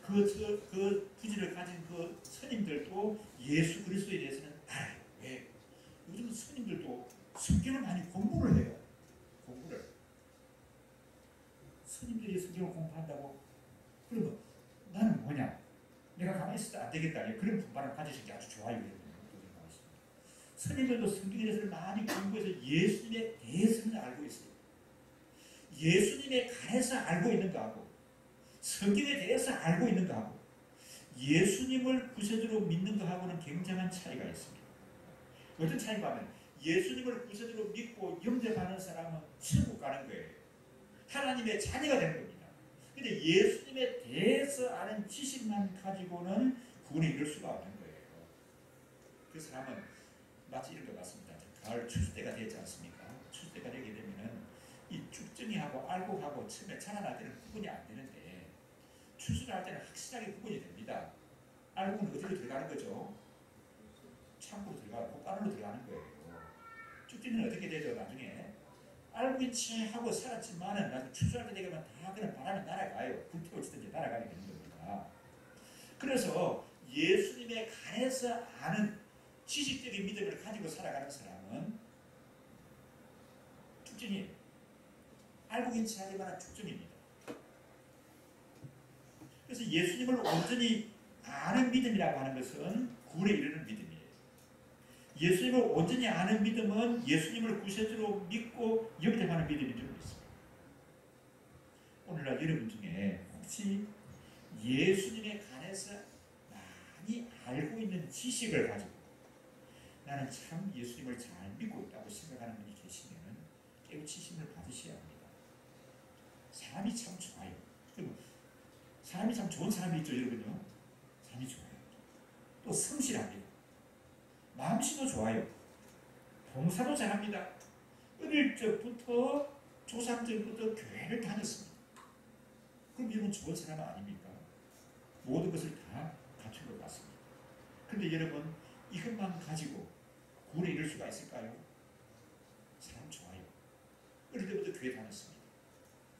A: 그 부지를 가진 그 스님들도 예수 그리스도에 대해서는 알아요. 왜? 요즘 스님들도 성경을 많이 공부를 해요. 공부를. 스님들이 성경을 공부한다고? 그러면 나는 뭐냐? 내가 가만히 있어도 안 되겠다. 그런 분반을 가지시기 아주 좋아요. 스님들도 성경에 대해서 많이 공부해서 예수님에 대해서는 알고 있어요. 예수님에 관해서 알고 있는 거하고 성경에 대해서 알고 있는 거하고 예수님을 구세주로 믿는 거하고는 굉장한 차이가 있습니다. 어떤 차이가 하면 예수님을 구세주로 믿고 영접하는 사람은 천국 가는 거예요. 하나님의 자녀가 되는 겁니다. 근데 예수님에 대해서 아는 지식만 가지고는 구원에 이를 수가 없는 거예요. 그 사람은 마치 이런 것 같습니다. 가을 추수 때가 되지 않습니까? 추수 때가 되게 되면은 이 쭉정이하고 알곡하고 처음에 자라날 때는 구분이 안 되는데 추수를 할 때는 확실하게 구분이 됩니다. 알곡은 어디로 들어가는 거죠? 창고로 들어가고 꽃가루로 들어가는 거예요. 쭉정이는 어떻게 되죠? 나중에 알곡이 채하고 살았지만은 나중에 추수할 때 되면 다 그냥 바람에 날아가요. 불태워지든지 날아가게 되는 겁니다. 그래서 예수님에 관해서 아는 지식적인 믿음을 가지고 살아가는 사람은 축전이에요. 알고긴 채하지만 축전입니다. 그래서 예수님을 온전히 아는 믿음이라고 하는 것은 구원에 이르는 믿음이에요. 예수님을 온전히 아는 믿음은 예수님을 구세주로 믿고 영접하는 믿음이 들고 있습니다. 오늘날 여러분 중에 혹시 예수님에 관해서 많이 알고 있는 지식을 가지고 나는 참 예수님을 잘 믿고 있다고 생각하는 분이 계시면 깨우치심을 받으셔야 합니다. 사람이 참 좋아요. 사람이 참 좋은 사람이 있죠, 여러분요. 사람이 좋아요. 또 성실합니다. 마음씨도 좋아요. 봉사도 잘합니다. 어릴 적부터 조상들부터 교회를 다녔습니다. 그럼 이런 좋은 사람 아닙니까? 모든 것을 다 갖춘 것 같습니다. 그런데 여러분 이것만 가지고 구원에 이를 수가 있을까요? 사람 좋아요. 어릴 때부터 교회 다녔습니다.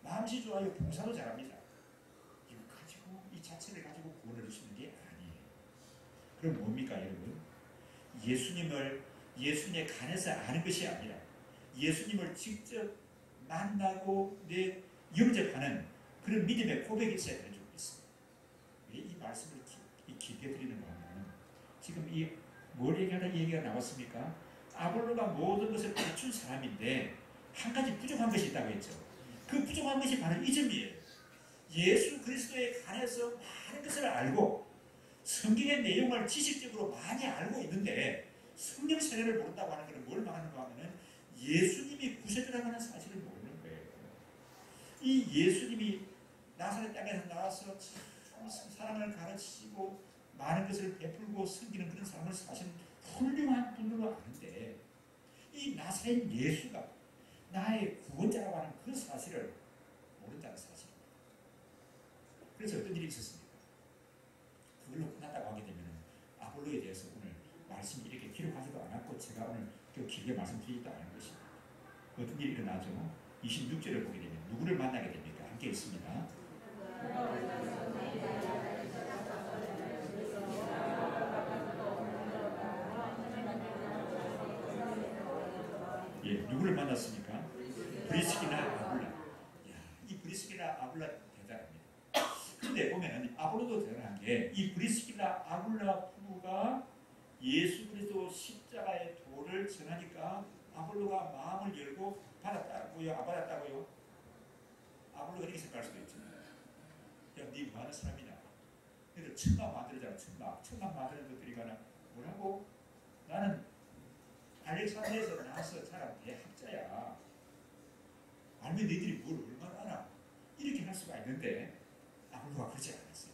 A: 마음씨 좋아요. 봉사도 잘합니다. 이거 가지고 이 자체를 가지고 구원을 얻을 수 있는 게 아니에요. 그럼 뭡니까 여러분? 예수님에 관해서 아는 것이 아니라 예수님을 직접 만나고 영접하는 그런 믿음의 고백이 있어야 되는 줄 믿습니다. 왜 이 말씀을 깊게 드리는가 하면 지금 뭘 얘기하다 얘기가 나왔습니까? 아볼로가 모든 것을 갖춘 사람인데 한 가지 부족한 것이 있다고 했죠. 그 부족한 것이 바로 이 점이에요. 예수 그리스도에 관해서 많은 것을 알고 성경의 내용을 지식적으로 많이 알고 있는데 성령 세례를 모른다고 하는 것은 뭘 말하는가 하면 예수님이 구세주라고 하는 사실을 모르는 거예요. 이 예수님이 나사렛 땅에서 나와서 참 사랑을 가르치시고 많은 것을 베풀고 섬기는 그런 사람을 사실 훌륭한 분으로 아는데 이 나사렛 예수가 나의 구원자라고 하는 그 사실을 모른다는 사실입니다. 그래서 어떤 일이 있었습니까? 또 길게 말씀드리지도 않은 것입니다. 어떤 일이 일어나죠? 26절을 보게 되면 누구를 만나게 됩니까? 함께 있습니다. 예, 누구를 만났습니까? 브리스길라 아굴라. 이 브리스길라 아굴라 대단합니다. 그런데 보면 아볼로도 대단한 게 이 브리스길라 아굴라 부부가 예수 그리스도 십자가의 도를 전하니까 아볼로가 마음을 열고 받았다고요? 안 받았다고요? 아볼로가 이렇게 생각할 수도 있죠. 야, 네 뭐하는 사람이냐? 그래서 천막 만들잖아. 천막 만드는 것들이 가나 뭐라고? 나는 알렉산드리아에서 나와서 자란 대학자야. 알면 너희들이 뭘 얼마나 알아? 이렇게 할 수가 있는데 아볼로가 그러지 않았어요.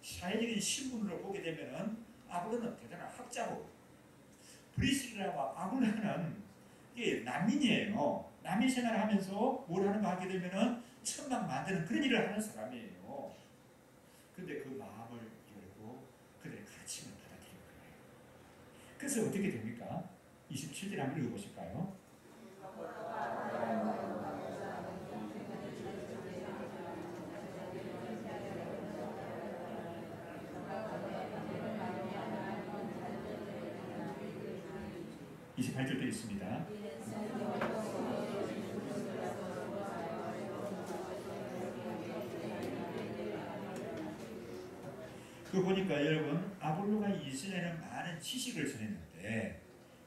A: 사회적인 신분으로 보게 되면은 아볼로는 대단한 학자고 브리스길라와 아굴라는 이게 난민이에요. 난민 생활을 하면서 뭘 하는가 하게 되면은 천막 만드는 그런 일을 하는 사람이에요. 그런데 그 마음을 열고 그들의 가르침을 받아들인 거예요. 그래서 어떻게 됩니까? 27절 한번 읽어보실까요? (28절도) 있습니다. 그 보니까 여러분 아볼로가 이전에는 많은 지식을 전했는데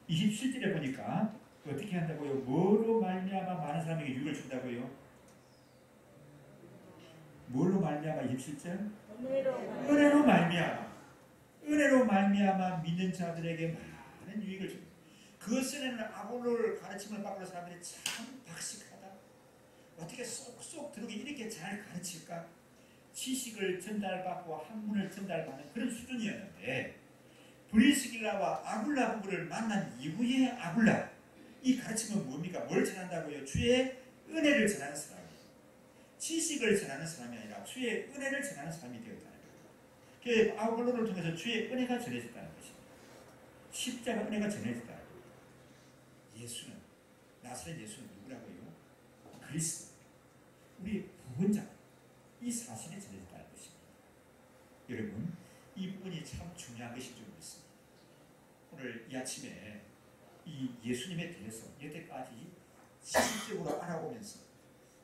A: 27절에 보니까 어떻게 한다고요? 뭐로 말미암아 많은 사람에게 유익을 준다고요? 뭘로 말미암아 27절? 은혜로 말미암아. 은혜로 말미암아 믿는 자들에게 많은 유익을 줍니다. 그것은 아볼로를 가르침을 받고 사람들이 참 박식하다. 어떻게 쏙쏙 들어오게 이렇게 잘 가르칠까? 지식을 전달받고 학문을 전달받는 그런 수준이었는데 브리스길라와 아굴라 부부를 만난 이후에 아굴라 이 가르침은 뭡니까? 뭘 전한다고요? 주의 은혜를 전하는 사람이에요. 지식을 전하는 사람이 아니라 주의 은혜를 전하는 사람이 되었다는 거예요. 그 아굴라를 통해서 주의 은혜가 전해졌다는 것입니다. 십자가 은혜가 전해졌다는 거예요. 예수는 나사렛 예수는 누구라고요? 그리스도 우리 구원자 이 사실이 전해졌다는 것입니다. 여러분 이 부분이 참 중요한 것인 줄 믿습니다. 오늘 이 아침에 이 예수님에 대해서 여태까지 지식적으로 알아보면서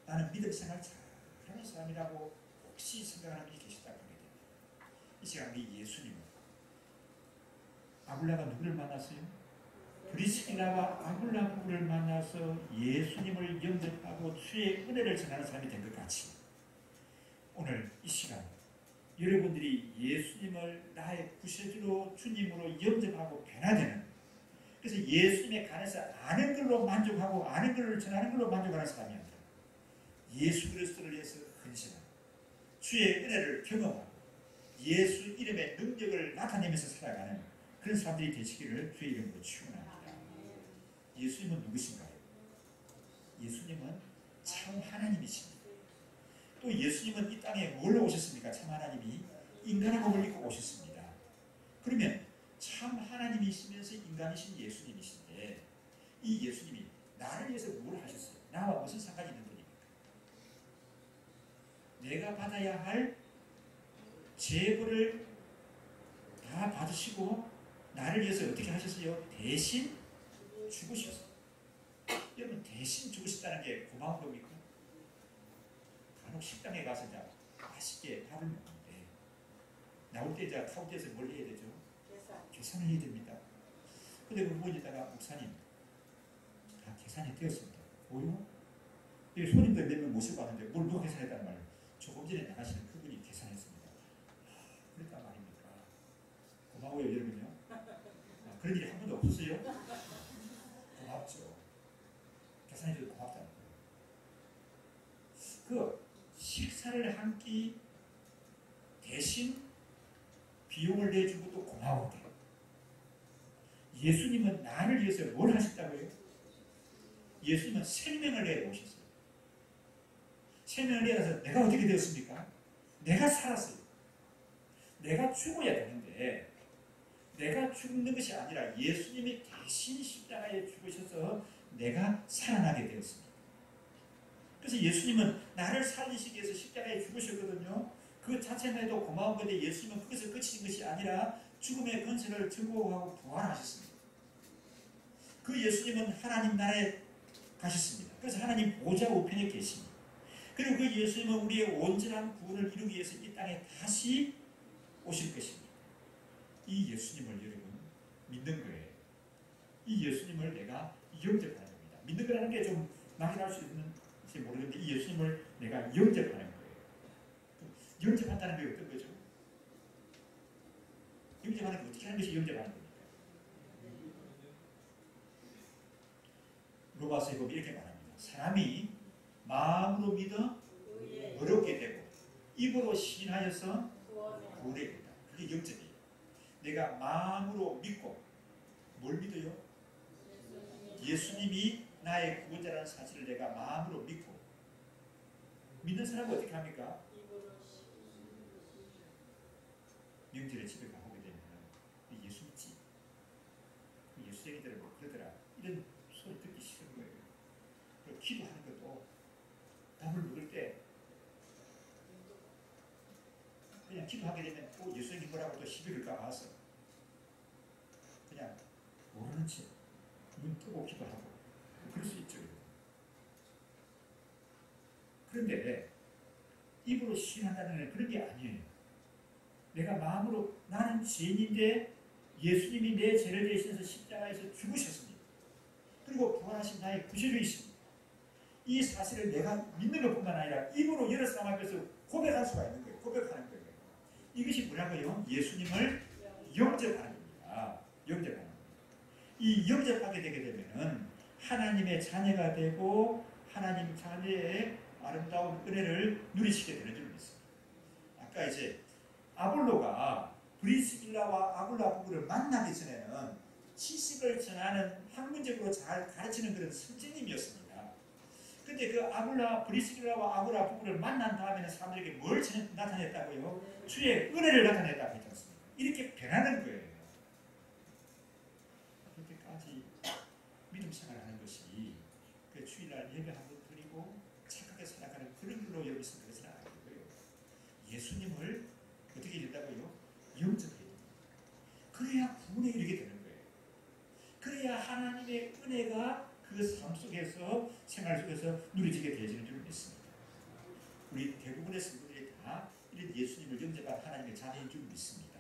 A: 나는 믿음 생활 잘하는 사람이라고 혹시 생각하는 분이 계시다고 하게 됩니다. 이 시간 이 예수님은 아굴라가 누구를 만났어요? 브리스길라와 아굴라 부부를 만나서 예수님을 영접하고 주의 은혜를 전하는 사람이 된 것 같이 오늘 이 시간 여러분들이 예수님을 나의 구세주로 주님으로 영접하고 변화되는 그래서 예수님에 관해서 아는 걸로 만족하고 아는 걸로 전하는 걸로 만족하는 사람이 아니라 예수 그리스도를 위해서 헌신하고 주의 은혜를 경험하고 예수 이름의 능력을 나타내면서 살아가는 그런 사람들이 되시기를 주의 이름으로 축원합니다. 예수님은 누구신가요? 예수님은 참 하나님이십니다. 또 예수님은 이 땅에 뭘로 오셨습니까? 참 하나님이 인간의 몸을 입고 오셨습니다. 그러면 참 하나님이시면서 인간이신 예수님이신데 이 예수님이 나를 위해서 뭘 하셨어요? 나와 무슨 상관이 있는 분입니까? 내가 받아야 할 죄벌을 다 받으시고 나를 위해서 어떻게 하셨어요? 대신 죽으셨어요. 여러분 대신 죽으셨다는 게 고마운 겁니까? 간혹 식당에 가서 이제 맛있게 밥을 먹는데 나올 때 이제 카운터에서 뭘 해야 되죠? 계산을 해야 됩니다. 근데 그 보니다가 목사님 다 계산이 되었습니다. 뭐요? 여기 손님들 몇 명 모시고 왔는데 뭘 누가 계산했단 말이에요? 조금 전에 나가시는 그분이 계산했습니다. 그랬단 말입니까? 고마워요 여러분요. 그런 일이 한 번도 없었어요? 고맙죠. 계산해줘도 고맙다는 거예요. 그 식사를 한 끼 대신 비용을 내준 것도 고마운데 예수님은 나를 위해서 뭘 하셨다고요? 예수님은 생명을 내어 오셨어요. 생명을 내어서 내가 어떻게 되었습니까? 내가 살았어요. 내가 죽어야 되는데 내가 죽는 것이 아니라 예수님이 대신 십자가에 죽으셔서 내가 살아나게 되었습니다. 그래서 예수님은 나를 살리시기 위해서 십자가에 죽으셨거든요. 그 자체만 해도 고마운 건데 예수님은 그것을 그치신 것이 아니라 죽음의 권세를 증거하고 부활하셨습니다. 그 예수님은 하나님 나라에 가셨습니다. 그래서 하나님 보좌 우편에 계십니다. 그리고 그 예수님은 우리의 온전한 구원을 이루기 위해서 이 땅에 다시 오실 것입니다. 이 예수님을 여러분 믿는 거예요. 이 예수님을 내가 영접하는 겁니다. 믿는 거라는 게 좀 막연할 수 있는지 모르겠는데 이 예수님을 내가 영접하는 거예요. 영접한다는 게 어떤 거죠? 영접하는 게 어떻게 하는 것이 영접하는 겁니까? 로마서에 보면 이렇게 말합니다. 사람이 마음으로 믿어 어렵게 되고 입으로 시인하여서 구원에 된다. 그게 영접이에요. 내가 마음으로 믿고 뭘 믿어요? 예수님이 나의 구원자라는 사실을 내가 마음으로 믿고 믿는 사람은 어떻게 합니까? 명절에 집에 가보게 되면 예수 믿지? 예수 얘기들은 뭐 그러더라. 이런 소리 듣기 싫은 거예요. 그리고 기도하는 것도 밥을 먹을 때 그냥 기도하게 되면 또 예수 얘기 뭐라고 또 시비 걸까 봐서 그냥 모르는 채 눈 뜨고 기도하고 그럴 수 있죠. 그런데 입으로 시인한다는 그런 게 아니에요. 내가 마음으로 나는 죄인인데 예수님이 내 죄를 대신해서 십자가에서 죽으셨습니다. 그리고 부활하신 나의 구세주이십니다. 이 사실을 내가 믿는 것뿐만 아니라 입으로 여러 사람 앞에서 고백할 수가 있는 거예요. 고백하는 거예요. 이것이 뭐라고요? 예수님을 영접하는 겁니다. 영접하는 겁니다. 이 영접하게 되게 되면은 하나님의 자녀가 되고 하나님 자녀의 아름다운 은혜를 누리시게 되는 줄 믿습니다. 아까 이제 아볼로가 브리스길라와 아굴라 부부를 만나기 전에는 지식을 전하는 학문적으로 잘 가르치는 그런 선생님이었습니다. 근데 그 브리스길라와 아굴라 부부를 만난 다음에는 사람들에게 뭘 나타냈다고요? 주의 은혜를 나타냈다고 했지 않습니까? 이렇게 변하는 거예요. 그렇게까지 믿음 생활하는 것이 그 주일날 예배 한번 드리고 착하게 살아가는 그런 길로 여기서 그것은 아니고요. 예수님을 어떻게 된다고요? 영접해야 됩니다. 그래야 구원에 이르게 되는 거예요. 그래야 하나님의 은혜가 그 삶 속에서 생활 속에서 누려지게 되어지는 줄 믿습니다. 우리 대부분의 성도들이 다 이런 예수님을 영접한 하나님의 자녀인 줄 믿습니다.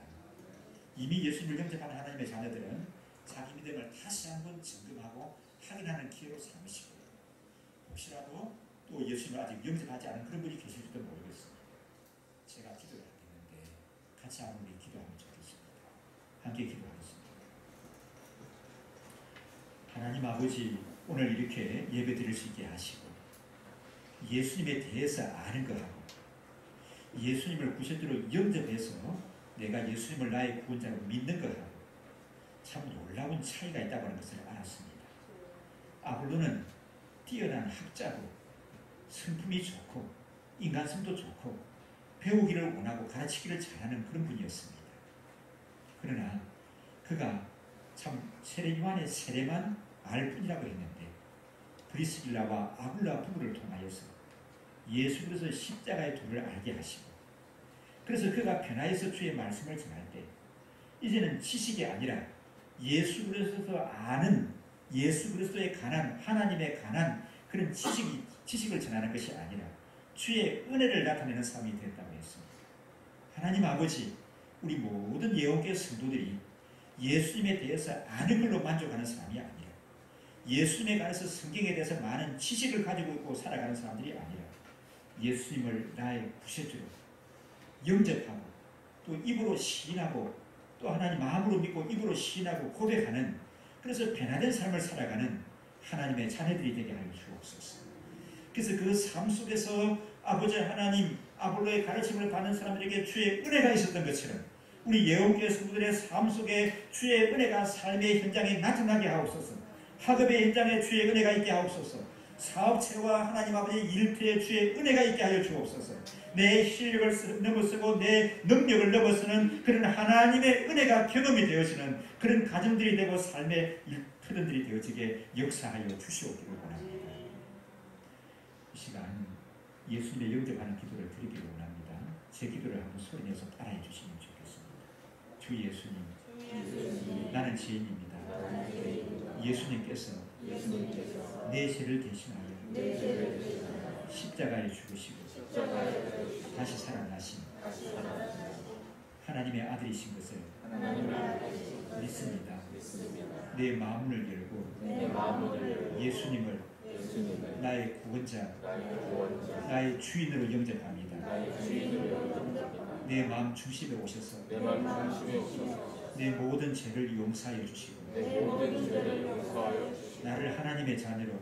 A: 이미 예수님을 영접한 하나님의 자녀들은 자기 믿음을 다시 한번 점검하고 확인하는 기회로 삼으시고 혹시라도 또 예수님을 아직 영접하지 않은 그런 분이 계실지도 모르겠습니다. 제가 기도를 하겠는데 같이 한번 우리 기도하면 좋겠습니다. 함께 기도하겠습니다. 하나님 아버지, 오늘 이렇게 예배 드릴 수 있게 하시고 예수님에 대해서 아는 거하고 예수님을 구세주로 영접해서 내가 예수님을 나의 구원자로 믿는 거하고 참 놀라운 차이가 있다고 하는 것을 알았습니다. 아볼로는 뛰어난 학자고 성품이 좋고 인간성도 좋고 배우기를 원하고 가르치기를 잘하는 그런 분이었습니다. 그러나 그가 참 요한의 세례만 알 뿐이라고 했는데 브리스길라와 아굴라 부부를 통하여서 예수 그리스도 십자가의 도를 알게 하시고 그래서 그가 변화해서 주의 말씀을 전할 때 이제는 지식이 아니라 예수 그리스도 아는 예수 그리스도에 관한 하나님에 관한 그런 지식을 전하는 것이 아니라 주의 은혜를 나타내는 삶이 됐다고 했습니다. 하나님 아버지, 우리 모든 예언교회 성도들이 예수님에 대해서 아는 걸로 만족하는 사람이 아니라 예수님에 관해서 성경에 대해서 많은 지식을 가지고 있고 살아가는 사람들이 아니라 예수님을 나의 구세주로 영접하고 또 입으로 시인하고 또 하나님 마음으로 믿고 입으로 시인하고 고백하는 그래서 변화된 삶을 살아가는 하나님의 자녀들이 되게 하여 주옵소서. 그래서 그 삶 속에서 아버지 하나님 아볼로의 가르침을 받는 사람들에게 주의 은혜가 있었던 것처럼 우리 예언교회 성도들의 삶 속에 주의 은혜가 삶의 현장에 나타나게 하옵소서. 학업의 현장에 주의 은혜가 있게 하옵소서. 사업체와 하나님 아버지의 일터에 주의 은혜가 있게 하여 주옵소서. 내 실력을 넘어서고 내 능력을 넘어서는 그런 하나님의 은혜가 경험이 되어지는 그런 가정들이 되고 삶의 일터들이 되어지게 역사하여 주시옵기를 원합니다. 이 시간 예수님의 영접하는 기도를 드리기를 원합니다. 제 기도를 한번 소리내서 따라해 주시면 좋겠습니다. 주 예수님, 나는 죄인입니다. 예수님께서 내 죄를 대신하여 십자가에 죽으시고 다시 살아나신 하나님의 아들이신 것을 믿습니다. 내 마음을 열고 예수님을 나의 구원자, 나의 주인으로 영접합니다. 내 마음 중심에 오셔서 내 모든 죄를 용서하여 주시고 나를 하나님의 자녀로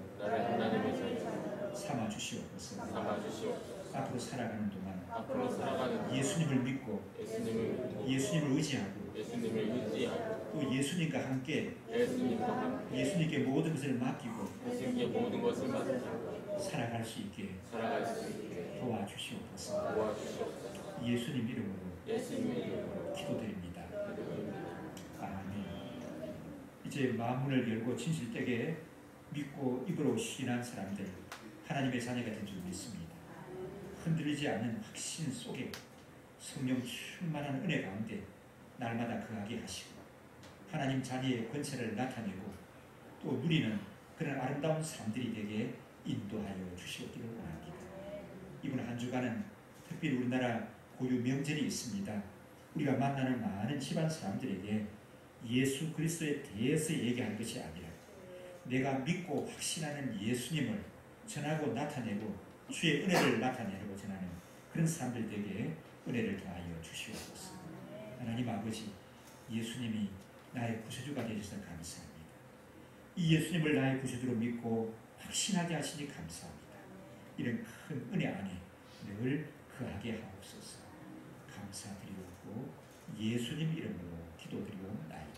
A: 삼아 주시옵소서. 앞으로 살아가는 동안 예수님을 믿고 예수님을 의지하고 또 예수님과 함께 예수님께 모든 것을 맡기고 살아갈 수 있게 도와주시옵소서. 예수님 이름으로 기도드립니다. 아멘. 이제 마음문을 열고 진실되게 믿고 입으로 시인한 사람들, 하나님의 자녀가 된 줄 믿습니다. 흔들리지 않는 확신 속에 성령 충만한 은혜 가운데 날마다 거하게 하시고 하나님 자녀의 권세를 나타내고 또 누리는 그런 아름다운 삶들이 되게 인도하여 주시옵기를 원합니다. 이번 한 주간은 특별히 우리나라 고유 명절이 있습니다. 우리가 만나는 많은 집안 사람들에게 예수 그리스도에 대해서 얘기하는 것이 아니라 내가 믿고 확신하는 예수님을 전하고 나타내고 주의 은혜를 나타내고 전하는 그런 사람들에게 은혜를 더하여 주시옵소서. 하나님 아버지, 예수님이 나의 구세주가 되셔서 감사합니다. 이 예수님을 나의 구세주로 믿고 확신하게 하시니 감사합니다. 이런 큰 은혜 안에 늘 거하게 하옵소서. 감사드리옵고 예수님 이름으로 기도드리옵나이다.